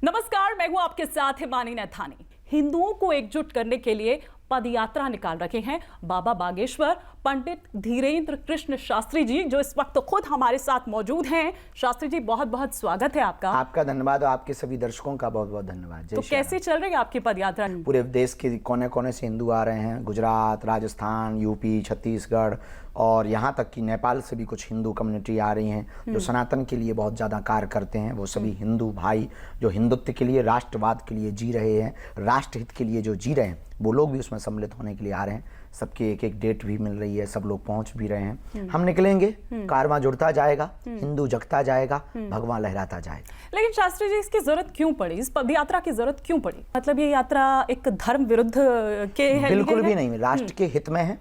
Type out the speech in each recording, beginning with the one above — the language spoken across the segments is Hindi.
नमस्कार, मैं हूं आपके साथ हिमानी नैथानी। हिंदुओं को एकजुट करने के लिए पदयात्रा निकाल रखे हैं बाबा बागेश्वर पंडित धीरेन्द्र कृष्ण शास्त्री जी, जो इस वक्त खुद हमारे साथ मौजूद हैं। शास्त्री जी, बहुत बहुत स्वागत है आपका। आपका धन्यवाद और आपके सभी दर्शकों का बहुत बहुत धन्यवाद। तो कैसे चल रही है आपकी पदयात्रा? पूरे देश के कोने कोने से हिंदू आ रहे हैं। गुजरात, राजस्थान, यूपी, छत्तीसगढ़ और यहाँ तक कि नेपाल से भी कुछ हिंदू कम्युनिटी आ रही हैं जो सनातन के लिए बहुत ज़्यादा कार्य करते हैं। वो सभी हिंदू भाई जो हिंदुत्व के लिए, राष्ट्रवाद के लिए जी रहे हैं, राष्ट्रहित के लिए जो जी रहे हैं, वो लोग भी उसमें सम्मिलित होने के लिए आ रहे हैं। सबकी एक एक डेट भी मिल रही है, सब लोग पहुंच भी रहे हैं। हम निकलेंगे, कारवां जुड़ता जाएगा, हिंदू जगता जाएगा, भगवान लहराता जाएगा। लेकिन शास्त्री जी, इसकी जरूरत क्यों पड़ी? इस पदयात्रा की जरूरत क्यों पड़ी? मतलब ये यात्रा एक धर्म विरुद्ध के है? बिल्कुल भी नहीं, राष्ट्र के हित में है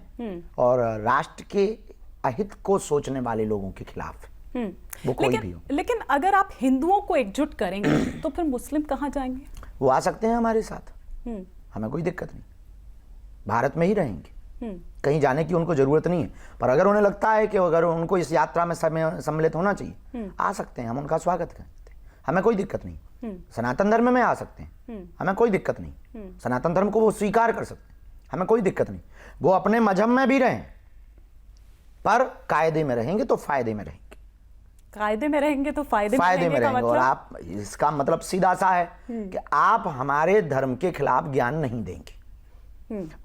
और राष्ट्र के अहित को सोचने वाले लोगों के खिलाफ वो कोई भी हो। लेकिन अगर आप हिंदुओं को एकजुट करेंगे तो फिर मुस्लिम कहाँ जाएंगे? वो आ सकते हैं हमारे साथ, हमें कोई दिक्कत नहीं, भारत में ही रहेंगे, कहीं जाने की उनको जरूरत नहीं है। पर अगर उन्हें लगता है कि अगर उनको इस यात्रा में सम्मिलित होना चाहिए, आ सकते हैं, हम उनका स्वागत करते हैं, हमें कोई दिक्कत नहीं। सनातन धर्म में आ सकते हैं, हमें कोई दिक्कत नहीं। सनातन धर्म को वो स्वीकार कर सकते हैं, हमें कोई दिक्कत नहीं। वो अपने मजहब में भी रहें, पर कायदे में रहेंगे तो फायदे में रहेंगे। कायदे में रहेंगे तो फायदे में रहेंगे मतलब? और आप, इसका मतलब सीधा सा है कि आप हमारे धर्म के खिलाफ ज्ञान नहीं देंगे,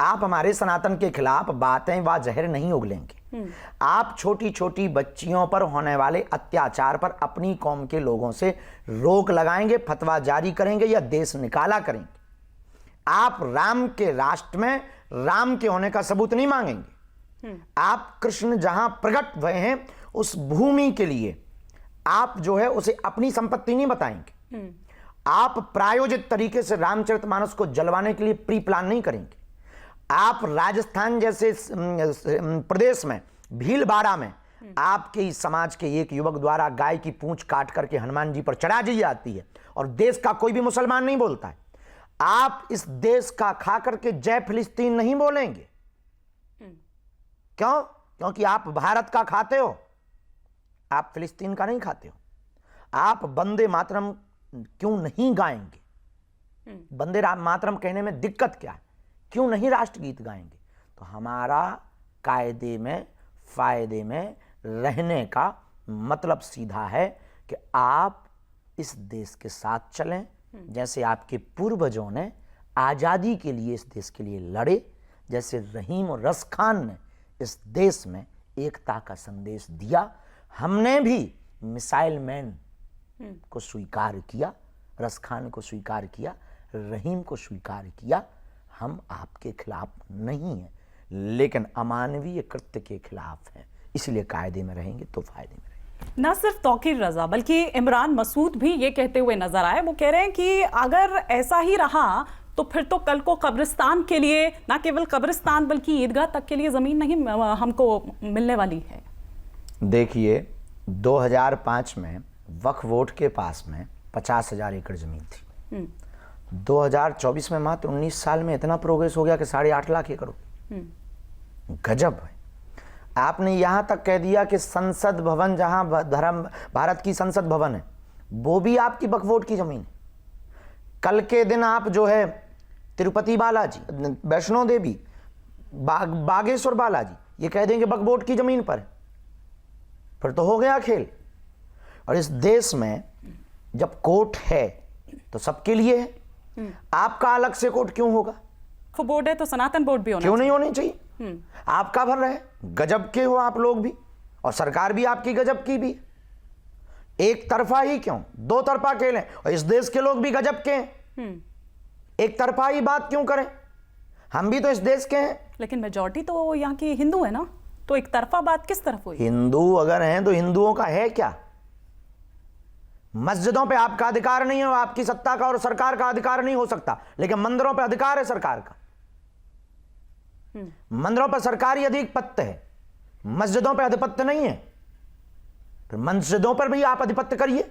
आप हमारे सनातन के खिलाफ बातें व जहर नहीं उगलेंगे, आप छोटी छोटी बच्चियों पर होने वाले अत्याचार पर अपनी कौम के लोगों से रोक लगाएंगे, फतवा जारी करेंगे या देश निकाला करेंगे। आप राम के राष्ट्र में राम के होने का सबूत नहीं मांगेंगे। आप कृष्ण जहां प्रकट हुए हैं उस भूमि के लिए आप जो है उसे अपनी संपत्ति नहीं बताएंगे। आप प्रायोजित तरीके से रामचरितमानस को जलवाने के लिए प्री प्लान नहीं करेंगे। आप राजस्थान जैसे प्रदेश में भीलवाड़ा में आपके इस समाज के एक युवक द्वारा गाय की पूंछ काट करके हनुमान जी पर चढ़ा दी जाती है और देश का कोई भी मुसलमान नहीं बोलता है। आप इस देश का खा करके जय फिलिस्तीन नहीं बोलेंगे। क्यों? क्योंकि आप भारत का खाते हो, आप फिलिस्तीन का नहीं खाते हो। आप वंदे मातरम क्यों नहीं गाएंगे? वंदे मातरम कहने में दिक्कत क्या है? क्यों नहीं राष्ट्रगीत गाएंगे? तो हमारा कायदे में फायदे में रहने का मतलब सीधा है कि आप इस देश के साथ चलें, जैसे आपके पूर्वजों ने आज़ादी के लिए इस देश के लिए लड़े, जैसे रहीम और रस खान ने इस देश में एकता का संदेश दिया। हमने भी मिसाइल मैन को स्वीकार किया, रस खान को स्वीकार किया, रहीम को स्वीकार किया। हम आपके खिलाफ नहीं हैं, लेकिन अमानवीय कृत्य के खिलाफ हैं। इसलिए कायदे में रहेंगे तो फायदे में रहेंगे। ना सिर्फ तौकीर रजा बल्कि इमरान मसूद भी ये कहते हुए नजर आए। वो कह रहे हैं कि अगर ऐसा ही रहा तो फिर तो कल को कब्रिस्तान के लिए, ना केवल कब्रिस्तान बल्कि ईदगाह तक के लिए जमीन नहीं हमको मिलने वाली है। देखिए, 2005 में वक्फ बोर्ड के पास में 50,000 एकड़ जमीन थी। 2024 में मात्र 19 साल में इतना प्रोग्रेस हो गया कि 8.5 लाख एकड़। गजब है। आपने यहां तक कह दिया कि संसद भवन, जहां भारत की संसद भवन है, वो भी आपकी वक्फ बोर्ड की जमीन है। कल के दिन आप जो है तिरुपति बालाजी, वैष्णो देवी, बागेश्वर बालाजी, ये कह देंगे वक्फ बोर्ड की जमीन पर, फिर तो हो गया खेल। और इस देश में जब कोर्ट है तो सबके लिए है। आपका अलग से कोर्ट क्यों होगा? बोर्ड है तो सनातन बोर्ड भी होना क्यों नहीं होनी चाहिए? आपका भर रहे, गजब के हो आप लोग भी, और सरकार भी आपकी गजब की भी। एक तरफा ही क्यों, दो तरफा खेलें। और इस देश के लोग भी गजब के हैं, एक तरफा ही बात क्यों करें? हम भी तो इस देश के हैं। लेकिन मेजॉरिटी तो यहाँ की हिंदू है ना, तो एक तरफा बात किस तरफ हुई? हिंदू अगर हैं तो हिंदुओं का है क्या? मस्जिदों पे आपका अधिकार नहीं है, आपकी सत्ता का और सरकार का अधिकार नहीं हो सकता, लेकिन मंदिरों पे अधिकार है सरकार का। मंदिरों पर सरकारी आधिपत्य है, मस्जिदों पे आधिपत्य नहीं है। फिर मस्जिदों पर भी आप आधिपत्य करिए।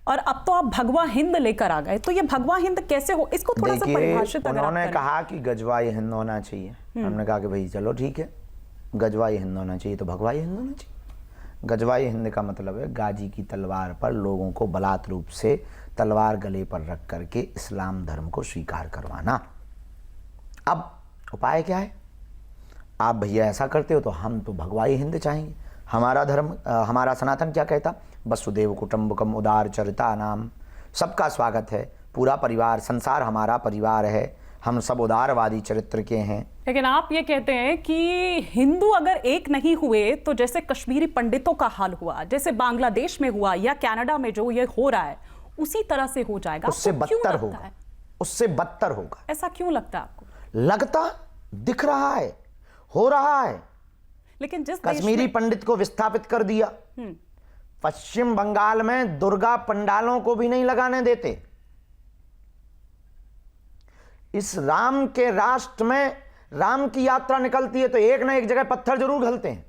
और अब तो आप भगवा हिंद लेकर आ गए, तो ये भगवा हिंद कैसे हो? इसको थोड़ा सा परिभाषित अगर उन्होंने कहा कि गजवाई हिंद होना चाहिए। हमने कहा कि भाई चलो ठीक है, गजवाई हिंद होना चाहिए तो भगवाई हिंद होना चाहिए। गजवाई हिंद का मतलब है गाजी की तलवार पर लोगों को बलात् रूप से तलवार गले पर रख करके इस्लाम धर्म को स्वीकार करवाना। अब उपाय क्या है? आप भैया ऐसा करते हो तो हम तो भगवाई हिंद चाहेंगे। हमारा धर्म, हमारा सनातन क्या कहता? वसुदेव कुटुंबकम उदार चरिता नाम, सबका स्वागत है, पूरा परिवार, संसार हमारा परिवार है, हम सब उदारवादी चरित्र के हैं। लेकिन आप ये कहते हैं कि हिंदू अगर एक नहीं हुए तो जैसे कश्मीरी पंडितों का हाल हुआ, जैसे बांग्लादेश में हुआ या कनाडा में जो ये हो रहा है, उसी तरह से हो जाएगा। उससे आपको क्यों बदतर लगता होगा, है? उससे बदतर होगा। ऐसा क्यों लगता है आपको? लगता, दिख रहा है, हो रहा है। लेकिन जिस देश कश्मीरी पंडित को विस्थापित कर दिया, पश्चिम बंगाल में दुर्गा पंडालों को भी नहीं लगाने देते। इस राम के राष्ट्र में राम की यात्रा निकलती है तो एक ना एक जगह पत्थर जरूर घलते हैं।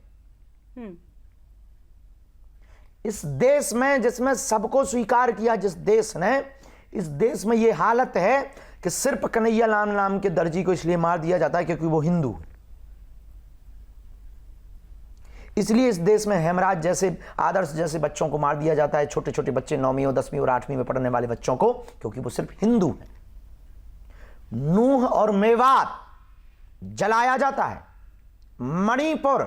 इस देश में जिसमें सबको स्वीकार किया, जिस देश ने, इस देश में यह हालत है कि सिर्फ कन्हैया लाल नाम के दर्जी को इसलिए मार दिया जाता है क्योंकि वो हिंदू है। इसलिए इस देश में हेमराज जैसे आदर्श जैसे बच्चों को मार दिया जाता है, छोटे छोटे बच्चे 9वीं और 10वीं और 8वीं में पढ़ने वाले बच्चों को, क्योंकि वो सिर्फ हिंदू हैं। नूह और मेवात जलाया जाता है, मणिपुर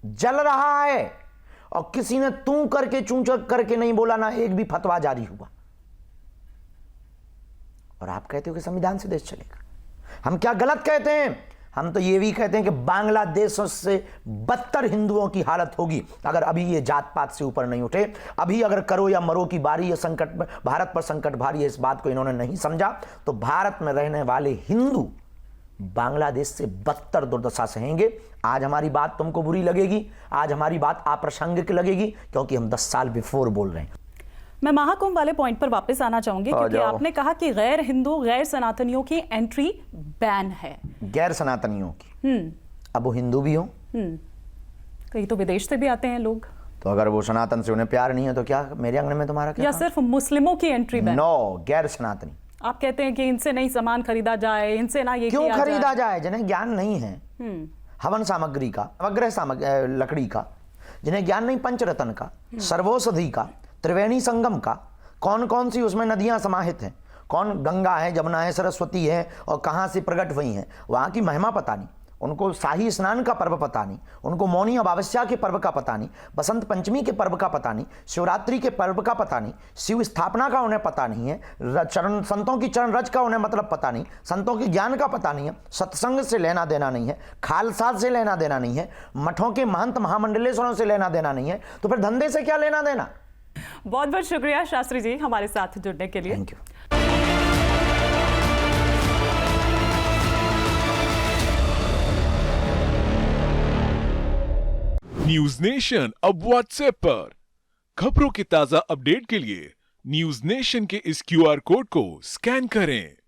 जल रहा है और किसी ने तू करके चूंचक करके नहीं बोला, ना एक भी फतवा जारी हुआ। और आप कहते हो कि संविधान से देश चलेगा। हम क्या गलत कहते हैं? हम तो ये भी कहते हैं कि बांग्लादेश से बदतर हिंदुओं की हालत होगी अगर अभी ये जात पात से ऊपर नहीं उठे। अभी अगर करो या मरो की बारी, ये संकट, भारत पर संकट भारी है, इस बात को इन्होंने नहीं समझा तो भारत में रहने वाले हिंदू बांग्लादेश से बदतर दुर्दशा सहेंगे। आज हमारी बात तुमको बुरी लगेगी, आज हमारी बात अप्रासंगिक लगेगी, क्योंकि हम 10 साल बिफोर बोल रहे हैं। मैं महाकुंभ वाले पॉइंट पर वापस आना चाहूंगी, क्योंकि आपने कहा कि गैर हिंदू, गैर सनातनियों की एंट्री बैन है। गैर सनातनियों की, अब वो हिंदू भी हो, कहीं तो विदेश से भी आते हैं लोग, तो अगर वो सनातन से उन्हें प्यार नहीं है तो क्या मेरे अंगने में तुम्हारा क्या? या सिर्फ मुस्लिमों की एंट्री बैन? नो, गैर सनातनी। आप कहते हैं कि इनसे नहीं सामान खरीदा जाए, इनसे ना ये क्यों खरीदा जाए? जिन्हें ज्ञान नहीं है हवन सामग्री का, नवग्रह लकड़ी का, जिन्हें ज्ञान नहीं पंचरत्न का, सर्वौषधि का, त्रिवेणी संगम का, कौन कौन सी उसमें नदियां समाहित हैं, कौन गंगा है, जमुना है, सरस्वती है और कहां से प्रकट हुई हैं, वहां की महिमा पता नहीं, उनको शाही स्नान का पर्व पता नहीं, उनको मौनी अमावस्या के पर्व का पता नहीं, बसंत पंचमी के पर्व का पता नहीं, शिवरात्रि के पर्व का पता नहीं, शिव स्थापना का उन्हें पता नहीं है, चरण संतों की चरण रज का उन्हें मतलब पता नहीं, संतों के ज्ञान का पता नहीं है, सत्संग से लेना देना नहीं है, खालसा से लेना देना नहीं है, मठों के महंत महामंडलेश्वरों से लेना देना नहीं है, तो फिर धंधे से क्या लेना देना? बहुत बहुत शुक्रिया शास्त्री जी हमारे साथ जुड़ने के लिए। Thank you. न्यूज नेशन अब व्हाट्सएप पर खबरों के ताजा अपडेट के लिए न्यूज नेशन के इस QR कोड को स्कैन करें।